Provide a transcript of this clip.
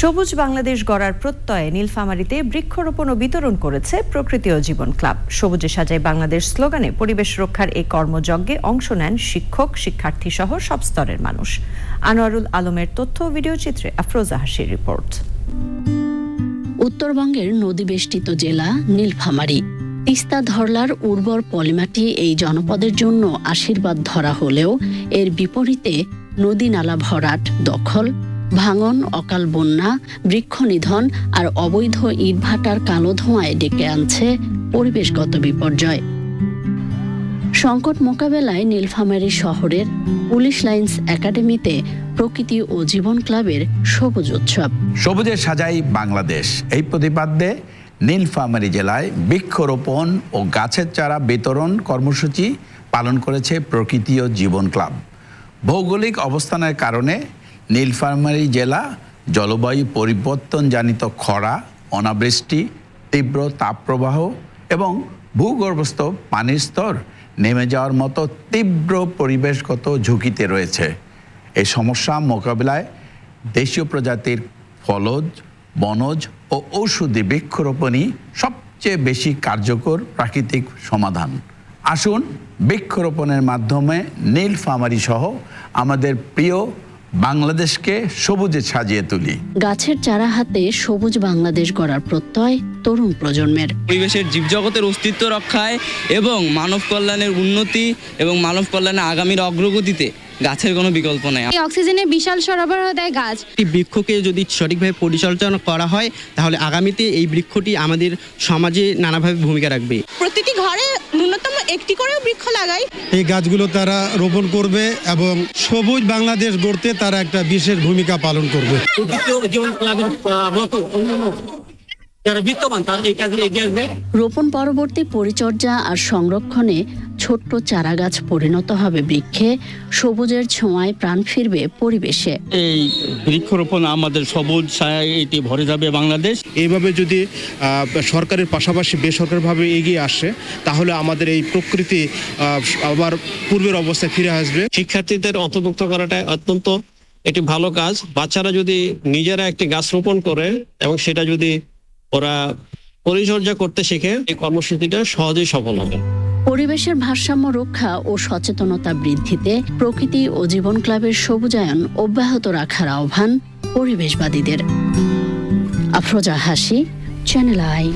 সবুজ বাংলাদেশ গড়ার প্রত্যয়ে নীলফামারীতে বৃক্ষরোপণ ও বিতরণ করেছে প্রকৃতি ও জীবন ক্লাব। সবুজে সাজায় বাংলাদেশ স্লোগানে পরিবেশ রক্ষার এই কর্মযজ্ঞে অংশ নেন শিক্ষক, শিক্ষার্থী সহ সব স্তরের মানুষ। আনোয়ারুল আলমের তথ্য ও ভিডিও চিত্রে আফরোজা হাসির রিপোর্ট। উত্তরবঙ্গের নদীবেষ্টিত জেলা নীলফামারী। তিস্তা ধরলার উর্বর পলিমাটি এই জনপদের জন্য আশীর্বাদ ধরা হলেও এর বিপরীতে নদী নালা ভরাট, দখল, ভাঙন, অকাল বন্যা, বৃক্ষ নিধন আর অবৈধ ইটভাটার কালো ধোঁয়ায় ডেকে আনছে পরিবেশগত বিপর্যয়। সংকট মোকাবেলায় নীলফামারী শহরের পুলিশ লাইন্স একাডেমিতে প্রকৃতি ও জীবন ক্লাবের সবুজ উৎসব। সবুজে সাজাই বাংলাদেশ এই প্রতিপাদ্যে নীলফামারী জেলায় বৃক্ষরোপণ ও গাছের চারা বিতরণ কর্মসূচি পালন করেছে প্রকৃতি ও জীবন ক্লাব। ভৌগোলিক অবস্থানের কারণে নীলফামারী জেলা জলবায়ু পরিবর্তনজনিত খরা, অনাবৃষ্টি, তীব্র তাপপ্রবাহ এবং ভূগর্ভস্থ পানির স্তর নেমে যাওয়ার মতো তীব্র পরিবেশগত ঝুঁকিতে রয়েছে। এই সমস্যা মোকাবিলায় দেশীয় প্রজাতির ফলজ, বনজ ও ঔষধি বৃক্ষরোপণই সবচেয়ে বেশি কার্যকর প্রাকৃতিক সমাধান। আসুন বৃক্ষরোপণের মাধ্যমে নীলফামারী সহ আমাদের প্রিয় বাংলাদেশকে সবুজে সাজিয়ে তুলি। গাছের চারা হাতে সবুজ বাংলাদেশ গড়ার প্রত্যয় তরুণ প্রজন্মের। পরিবেশের জীবজগতের অস্তিত্ব রক্ষায় এবং মানব কল্যাণের উন্নতি এবং মানব কল্যাণের আগামীর অগ্রগতিতে গাছের কোনো বিকল্প নেই। এই অক্সিজেনের বিশাল সরবরাহ দেয় গাছ। একটি বৃক্ষকে যদি সঠিকভাবে পরিচর্যা করা হয় তাহলে আগামীতে এই বৃক্ষটি আমাদের সমাজে নানাভাবে ভূমিকা রাখবে। প্রতিটি ঘরে ন্যূনতম একটি করেও বৃক্ষ লাগাই। এই গাছগুলো তারা রোপণ করবে এবং সবুজ বাংলাদেশ গড়তে তারা একটা বিশেষ ভূমিকা পালন করবে। রোপণ পরবর্তী পরিচর্যা আর সংরক্ষণে ছোট্ট চারা গাছ পরিণত হবে বৃক্ষে। সবুজের ছোঁয়ায় প্রাণ ফিরবে পরিবেশে। এই বৃক্ষরোপণ আমাদের সবুজ ছায়ায় এটি ভরে যাবে বাংলাদেশ। এইভাবে যদি সরকারের পাশাপাশি বেসরকারিভাবে এগিয়ে আসে তাহলে আমাদের এই প্রকৃতি আবার পূর্বের অবস্থায় ফিরে আসবে। শিক্ষার্থীদের অন্তর্ভুক্ত করাটা অত্যন্ত একটি ভালো কাজ। বাচ্চারা যদি নিজেরা একটি গাছ রোপণ করে এবং সেটা যদি ওরা পরিচর্যা করতে শিখে, এই কর্মসূচিটা সহজেই সফল হবে। পরিবেশের ভারসাম্য রক্ষা ও সচেতনতা বৃদ্ধিতে প্রকৃতি ও জীবন ক্লাবের সবুজায়ন অব্যাহত রাখার আহ্বান পরিবেশবাদীদের। আফরোজা হাসি, চ্যানেল আই।